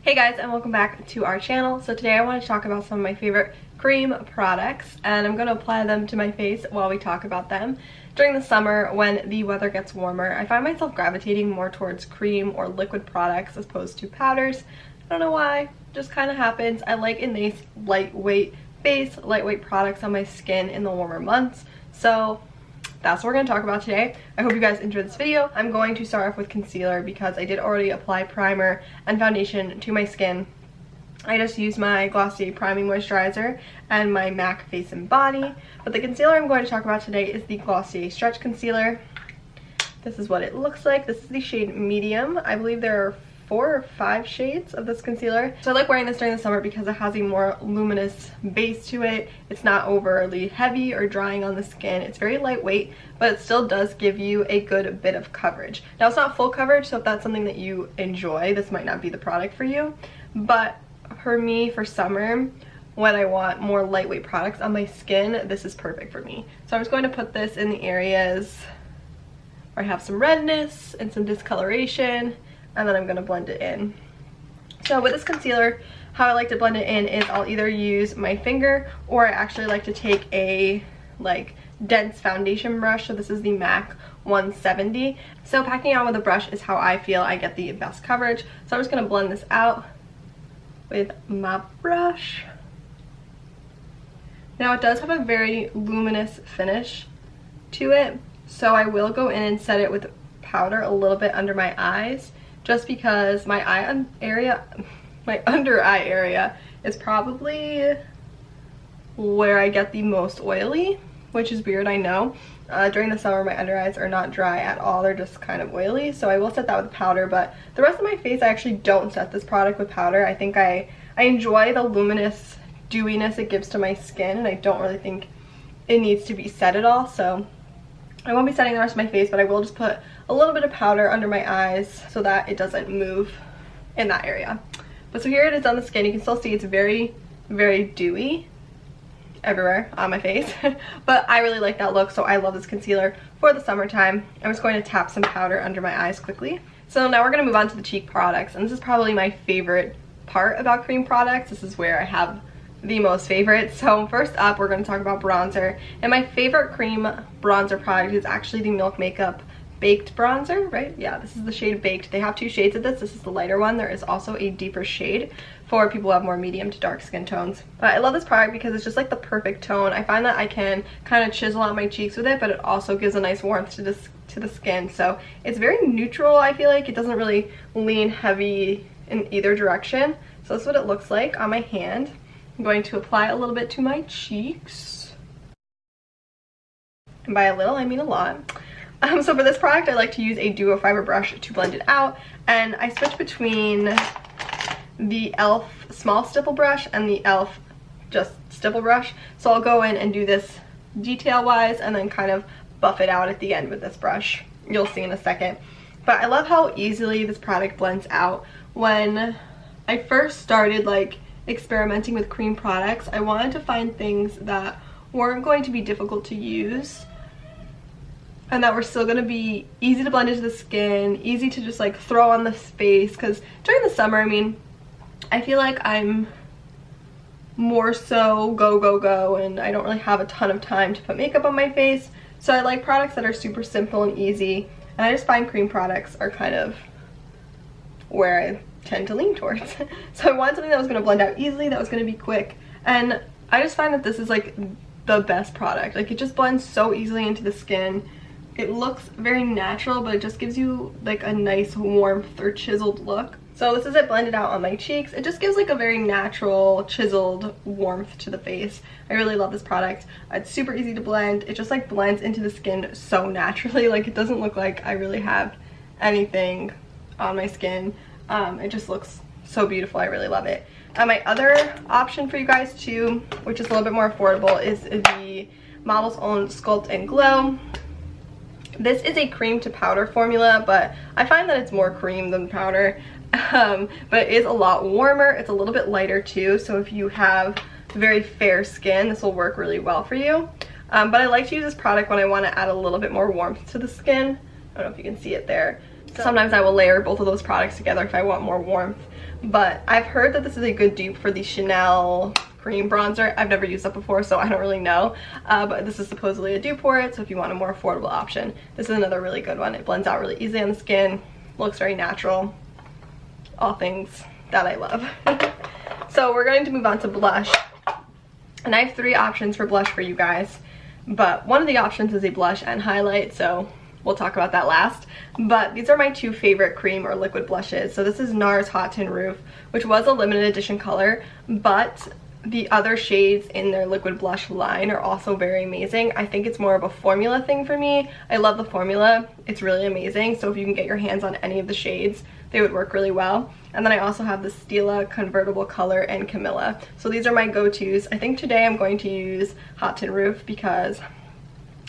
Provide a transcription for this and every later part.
Hey guys, and welcome back to our channel. So today I want to talk about some of my favorite cream products, and I'm going to apply them to my face while we talk about them. During the summer, when the weather gets warmer, I find myself gravitating more towards cream or liquid products as opposed to powders. I don't know why, just kind of happens. I like a nice lightweight base, lightweight products on my skin in the warmer months. So that's what we're going to talk about today. I hope you guys enjoyed this video. I'm going to start off with concealer because I did already apply primer and foundation to my skin. I just used my Glossier priming moisturizer and my MAC face and body. But the concealer I'm going to talk about today is the Glossier stretch concealer. This is what it looks like. This is the shade medium. I believe there are 4 or 5 shades of this concealer. So I like wearing this during the summer because it has a more luminous base to it. It's not overly heavy or drying on the skin. It's very lightweight, but it still does give you a good bit of coverage. Now it's not full coverage, so if that's something that you enjoy, this might not be the product for you. But for me, for summer, when I want more lightweight products on my skin, this is perfect for me. So I'm just going to put this in the areas where I have some redness and some discoloration, and then I'm going to blend it in. So with this concealer, how I like to blend it in is I'll either use my finger, or I actually like to take a dense foundation brush. So this is the MAC 170. So packing on with a brush is how I feel I get the best coverage. So I'm just going to blend this out with my brush. Now it does have a very luminous finish to it, so I will go in and set it with powder a little bit under my eyes, just because my under eye area is probably where I get the most oily, which is weird, I know. During the summer, my under eyes are not dry at all, they're just kind of oily, so I will set that with powder. But the rest of my face, I actually don't set this product with powder. I think I enjoy the luminous dewiness it gives to my skin, and I don't really think it needs to be set at all. So I won't be setting the rest of my face, but I will just put a little bit of powder under my eyes so that it doesn't move in that area. But so here it is on the skin. You can still see it's very, very dewy everywhere on my face. But I really like that look, so I love this concealer for the summertime. I'm just going to tap some powder under my eyes quickly. So now we're going to move on to the cheek products, and this is probably my favorite part about cream products. This is where I have the most favorites. So first up, we're going to talk about bronzer, and my favorite cream bronzer product is actually the Milk Makeup Baked bronzer, right? Yeah, this is the shade Baked. They have 2 shades of this. This is the lighter one. There is also a deeper shade for people who have more medium to dark skin tones. But I love this product because it's just like the perfect tone. I find that I can kind of chisel out my cheeks with it, but it also gives a nice warmth to the skin. So it's very neutral, I feel like. It doesn't really lean heavy in either direction. So this is what it looks like on my hand. I'm going to apply a little bit to my cheeks. And by a little, I mean a lot. So for this product, I like to use a duo fiber brush to blend it out. And I switch between the e.l.f. small stipple brush and the e.l.f. just stipple brush. So I'll go in and do this detail-wise and then kind of buff it out at the end with this brush. You'll see in a second. But I love how easily this product blends out. When I first started experimenting with cream products, I wanted to find things that weren't going to be difficult to use and that were still going to be easy to blend into the skin, easy to just throw on the face. Because during the summer, I mean, I feel like I'm more so go and I don't really have a ton of time to put makeup on my face. So I like products that are super simple and easy, and I just find cream products are kind of where I tend to lean towards. So I wanted something that was going to blend out easily, that was going to be quick, and I just find that this is the best product. It just blends so easily into the skin. It looks very natural, but it just gives you a nice warmth or chiseled look. So this is it blended out on my cheeks. It just gives a very natural chiseled warmth to the face. I really love this product. It's super easy to blend. It just blends into the skin so naturally. It doesn't look like I really have anything on my skin. It just looks so beautiful. I really love it. My other option for you guys too, which is a little bit more affordable, is the Model's Own Sculpt and Glow. This is a cream to powder formula, but I find that it's more cream than powder. But it is a lot warmer. It's a little bit lighter too, so if you have very fair skin, this will work really well for you. But I like to use this product when I want to add a little bit more warmth to the skin. I don't know if you can see it there. Sometimes I will layer both of those products together if I want more warmth. but I've heard that this is a good dupe for the Chanel cream bronzer. I've never used that before, so I don't really know, but this is supposedly a dupe for it, so if you want a more affordable option, this is another really good one. It blends out really easily on the skin, looks very natural, all things that I love. So we're going to move on to blush, and I have 3 options for blush for you guys, but one of the options is a blush and highlight, so we'll talk about that last. But these are my 2 favorite cream or liquid blushes. So this is NARS Hot Tin Roof, which was a limited edition color, but the other shades in their liquid blush line are also very amazing. I think it's more of a formula thing for me. I love the formula. It's really amazing. So if you can get your hands on any of the shades, they would work really well. And then I also have the Stila Convertible Color and Camilla. So these are my go-tos. I think today I'm going to use Hot Tin Roof because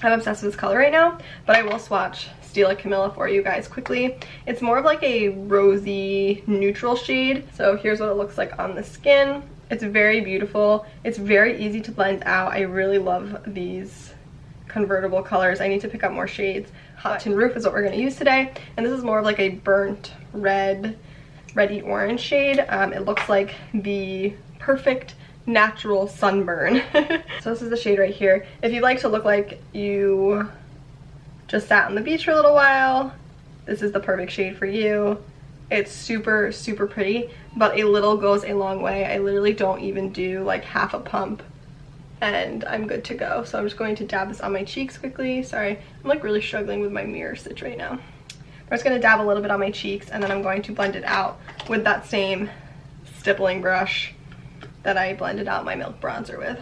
I'm obsessed with this color right now, but I will swatch Stila Camilla for you guys quickly. It's more of like a rosy neutral shade. So here's what it looks like on the skin. It's very beautiful. It's very easy to blend out. I really love these convertible colors. I need to pick up more shades. Hot Tin Roof is what we're going to use today, and this is more of like a burnt reddy orange shade. It looks like the perfect natural sunburn. So this is the shade right here. If you'd like to look like you just sat on the beach for a little while, this is the perfect shade for you. It's super, super pretty, but a little goes a long way. I literally don't even do like half a pump and I'm good to go. So I'm just going to dab this on my cheeks quickly. Sorry, I'm like really struggling with my mirror stitch right now. I'm just gonna dab a little bit on my cheeks, and then I'm going to blend it out with that same stippling brush that I blended out my Milk bronzer with.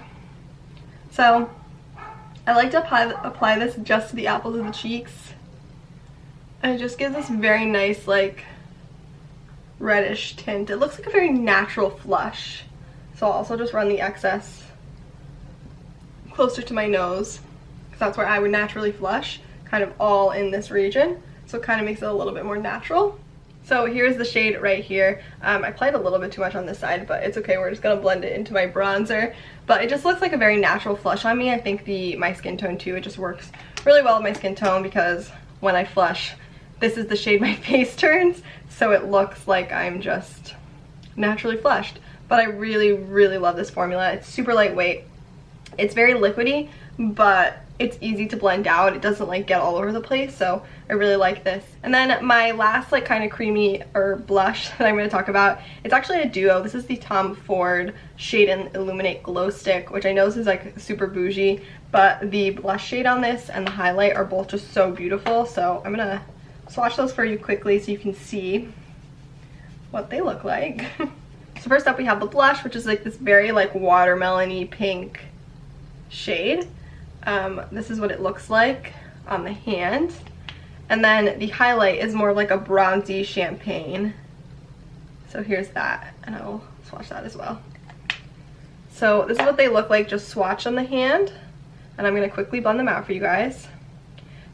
So I like to apply this just to the apples of the cheeks, and it just gives this very nice like reddish tint. It looks like a very natural flush. So I'll also just run the excess closer to my nose, because that's where I would naturally flush, kind of all in this region. So it kind of makes it a little bit more natural. So here's the shade right here. I applied a little bit too much on this side, but it's okay. We're just gonna blend it into my bronzer. But it just looks like a very natural flush on me. I think my skin tone too, it just works really well with my skin tone, because when I flush, this is the shade my face turns. So it looks like I'm just naturally flushed. But I really, really love this formula. It's super lightweight. It's very liquidy, but it's easy to blend out. It doesn't like get all over the place, so I really like this. And then my last like kind of creamy blush that I'm going to talk about, it's actually a duo. This is the Tom Ford Shade and Illuminate Glow Stick, which I know this is like super bougie, but the blush shade on this and the highlight are both just so beautiful. So I'm going to swatch those for you quickly so you can see what they look like. So first up we have the blush, which is like this very like watermelon-y pink shade. This is what it looks like on the hand. And then the highlight is more like a bronzy champagne. So here's that, and I'll swatch that as well. So this is what they look like just swatched on the hand, and I'm going to quickly blend them out for you guys.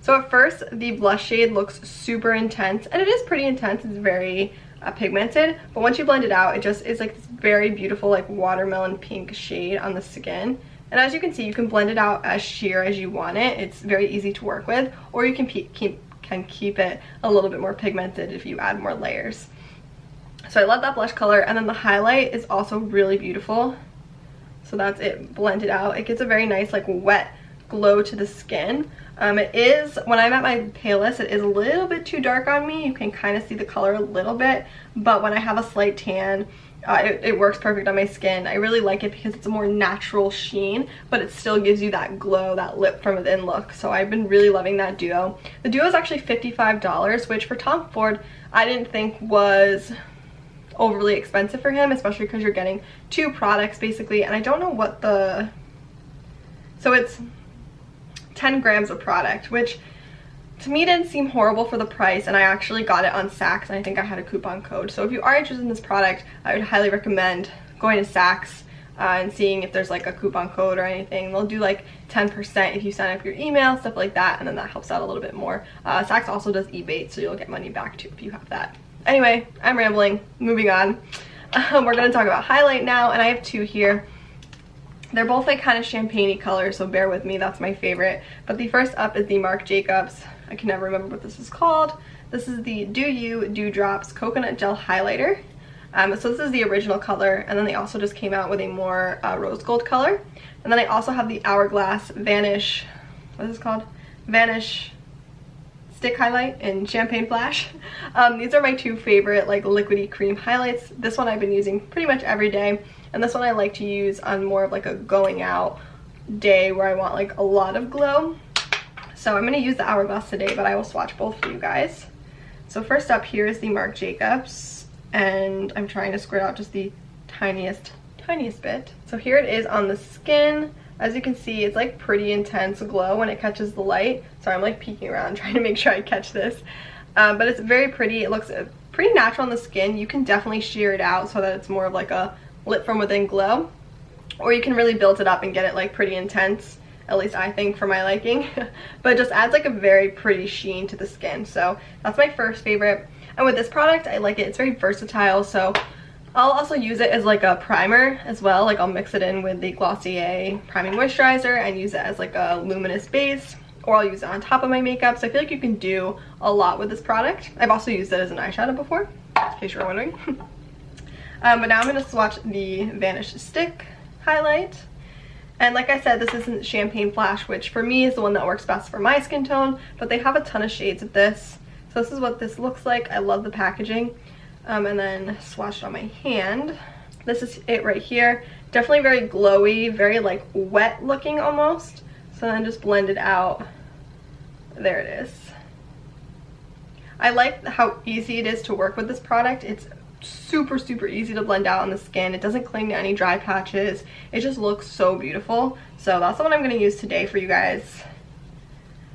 So at first the blush shade looks super intense, and it is pretty intense. It's very pigmented, but once you blend it out, it just is like this very beautiful like watermelon pink shade on the skin. And as you can see, you can blend it out as sheer as you want it. It's very easy to work with, or you can keep it a little bit more pigmented if you add more layers. So I love that blush color, and then the highlight is also really beautiful. So that's it blended out. It gives a very nice like wet glow to the skin. It is, when I'm at my palest, it is a little bit too dark on me. You can kind of see the color a little bit, but when I have a slight tan, it works perfect on my skin. I really like it because it's a more natural sheen, but it still gives you that glow, that lip from within look. So I've been really loving that duo. The duo is actually $55, which for Tom Ford I didn't think was overly expensive for him, especially because you're getting 2 products basically, and I don't know what so it's 10 grams of product, which to me didn't seem horrible for the price, and I actually got it on Saks, and I think I had a coupon code. So if you are interested in this product, I would highly recommend going to Saks and seeing if there's like a coupon code or anything. They'll do like 10% if you sign up your email, stuff like that, and then that helps out a little bit more. Saks also does eBay, so you'll get money back too if you have that. Anyway, I'm rambling, moving on. We're going to talk about highlight now, and I have 2 here. They're both like kind of champagne-y colors, so bear with me, that's my favorite. But the first up is the Marc Jacobs, I can never remember what this is called. This is the Do You Dewdrops Coconut Gel Highlighter. So this is the original color, and then they also just came out with a more rose gold color. And then I also have the Hourglass Vanish, what is this called? Vanish Stick Highlight in Champagne Flash. These are my two favorite like liquidy cream highlights. This one I've been using pretty much every day, and this one I like to use on more of like a going out day where I want like a lot of glow. So I'm going to use the Hourglass today, but I will swatch both for you guys. So first up here is the Marc Jacobs, and I'm trying to squirt out just the tiniest bit. So here it is on the skin. As you can see, it's like pretty intense glow when it catches the light. Sorry, I'm like peeking around trying to make sure I catch this. But it's very pretty. It looks pretty natural on the skin. You can definitely sheer it out so that it's more of like a lit from within glow. Or you can really build it up and get it like pretty intense. At least I think, for my liking. But it just adds like a very pretty sheen to the skin. So that's my first favorite. And with this product, I like it. It's very versatile. So I'll also use it as like a primer as well. Like I'll mix it in with the Glossier priming moisturizer and use it as like a luminous base, or I'll use it on top of my makeup. So I feel like you can do a lot with this product. I've also used it as an eyeshadow before, in case you were wondering. But now I'm going to swatch the Vanish Stick highlight. And like I said, this isn't Champagne Flash, which for me is the one that works best for my skin tone, but they have a ton of shades of this. So this is what this looks like. I love the packaging. And then swatched on my hand. This is it right here. Definitely very glowy, very like wet looking almost. So then just blend it out. There it is. I like how easy it is to work with this product. It's super easy to blend out on the skin. It doesn't cling to any dry patches. It just looks so beautiful. So that's the one I'm going to use today for you guys.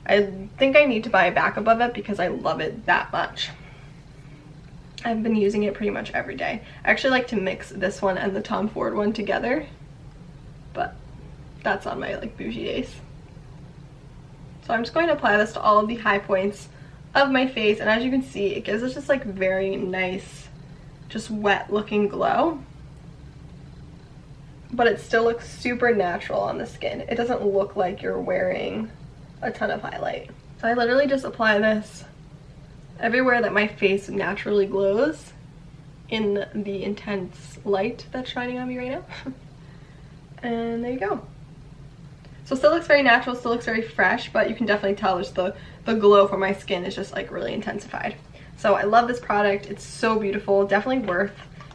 I think I need to buy a backup of it because I love it that much. I've been using it pretty much every day. I actually like to mix this one and the Tom Ford one together, but that's on my like bougie days. So I'm just going to apply this to all of the high points of my face, and as you can see, it gives us just like very nice, just wet looking glow, but it still looks super natural on the skin. It doesn't look like you're wearing a ton of highlight. So I literally just apply this everywhere that my face naturally glows in the intense light that's shining on me right now. And there you go. So it still looks very natural, still looks very fresh, but you can definitely tell just the glow from my skin is just like really intensified. So I love this product. It's so beautiful. Definitely worth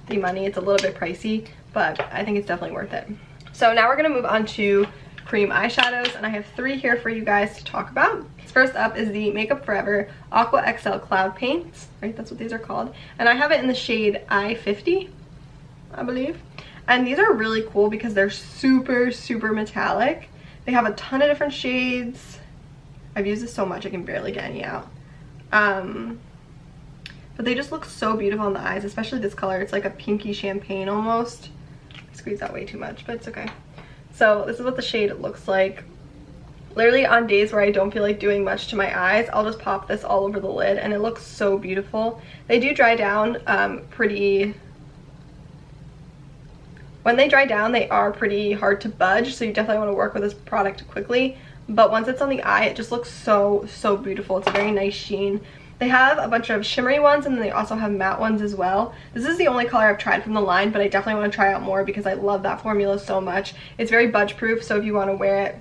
the money. It's a little bit pricey, but I think it's definitely worth it. So now we're gonna move on to cream eyeshadows, and I have three here for you guys to talk about. First up is the Makeup Forever Aqua XL Cloud Paints, right? That's what these are called. And I have it in the shade I-50, I believe. And these are really cool because they're super metallic. They have a ton of different shades. I've used this so much I can barely get any out. But they just look so beautiful on the eyes, especially this color. It's like a pinky champagne almost. I squeezed out way too much, but it's okay. So this is what the shade looks like. Literally on days where I don't feel like doing much to my eyes, I'll just pop this all over the lid and it looks so beautiful. They do dry down when they dry down, they are pretty hard to budge, so you definitely want to work with this product quickly. But once it's on the eye, it just looks so beautiful. It's a very nice sheen. They have a bunch of shimmery ones, and then they also have matte ones as well. This is the only color I've tried from the line, but I definitely want to try out more because I love that formula so much. It's very budge proof, so if you want to wear it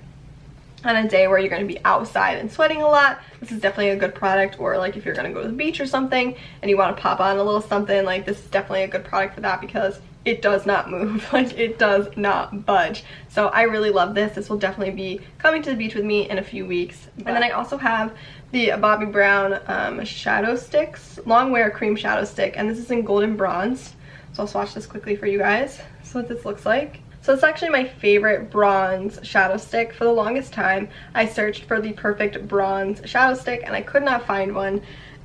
on a day where you're going to be outside and sweating a lot, this is definitely a good product. Or like if you're going to go to the beach or something and you want to pop on a little something, like this is definitely a good product for that because it does not move. Like it does not budge. So I really love this. This will definitely be coming to the beach with me in a few weeks. And then I also have the Bobbi Brown shadow sticks, long wear cream shadow stick, and this is in golden bronze. So I'll swatch this quickly for you guys. So what this looks like. So it's actually my favorite bronze shadow stick. For the longest time, I searched for the perfect bronze shadow stick and I could not find one.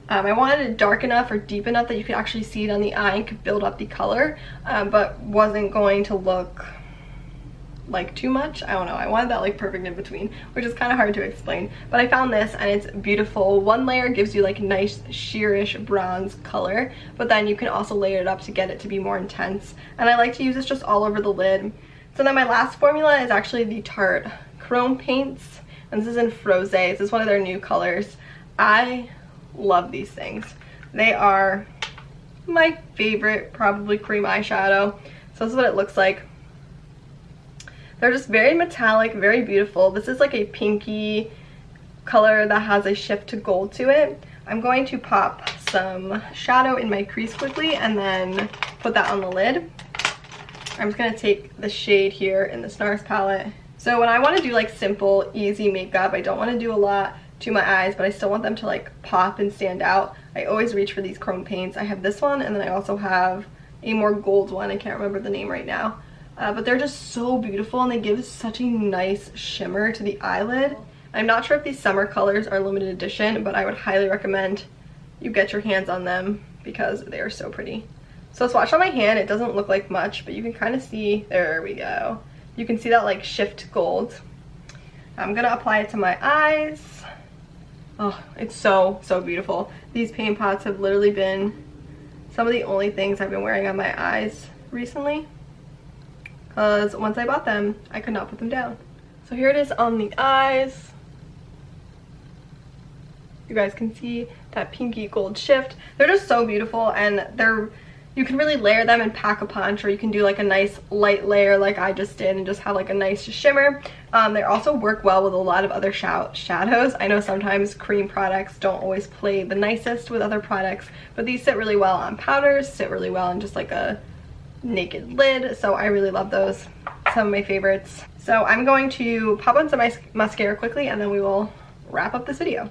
I wanted it dark enough or deep enough that you could actually see it on the eye and could build up the color, but wasn't going to look like too much. I don't know. I wanted that like perfect in between, which is kind of hard to explain. But I found this and it's beautiful. One layer gives you like nice sheerish bronze color, but then you can also layer it up to get it to be more intense. And I like to use this just all over the lid. So then my last formula is actually the Tarte Chrome Paints, and this is in Frosé. This is one of their new colors. I love these things. They are my favorite probably cream eyeshadow. So this is what it looks like. They're just very metallic, very beautiful. This is like a pinky color that has a shift to gold to it. I'm going to pop some shadow in my crease quickly and then put that on the lid. I'm just going to take the shade here in the NARS palette. So when I want to do like simple, easy makeup, I don't want to do a lot to my eyes, but I still want them to like pop and stand out. I always reach for these chrome paints. I have this one, and then I also have a more gold one. I can't remember the name right now. But they're just so beautiful, and they give such a nice shimmer to the eyelid. I'm not sure if these summer colors are limited edition, but I would highly recommend you get your hands on them because they are so pretty. So swatch on my hand. It doesn't look like much, but you can kind of see, there we go. You can see that like shift to gold. I'm gonna apply it to my eyes. Oh, it's so, so beautiful. These paint pots have literally been some of the only things I've been wearing on my eyes recently, because once I bought them, I could not put them down. So here it is on the eyes. You guys can see that pinky gold shift. They're just so beautiful, and you can really layer them and pack a punch, or you can do like a nice light layer like I just did and just have like a nice shimmer. They also work well with a lot of other shadows. I know sometimes cream products don't always play the nicest with other products, but these sit really well on powders, sit really well on just like a naked lid, so I really love those. Some of my favorites. So I'm going to pop on some mascara quickly, and then we will wrap up this video.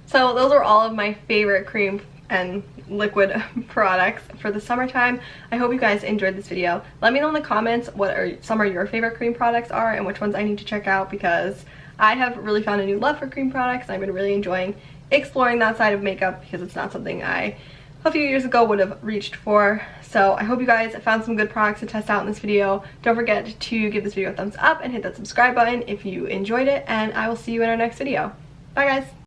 So those are all of my favorite cream and liquid products for the summertime. I hope you guys enjoyed this video. Let me know in the comments what some of your favorite cream products are and which ones I need to check out, because I have really found a new love for cream products, and I've been really enjoying exploring that side of makeup because it's not something I a few years ago would have reached for. So I hope you guys found some good products to test out in this video. Don't forget to give this video a thumbs up and hit that subscribe button if you enjoyed it, and I will see you in our next video. Bye guys!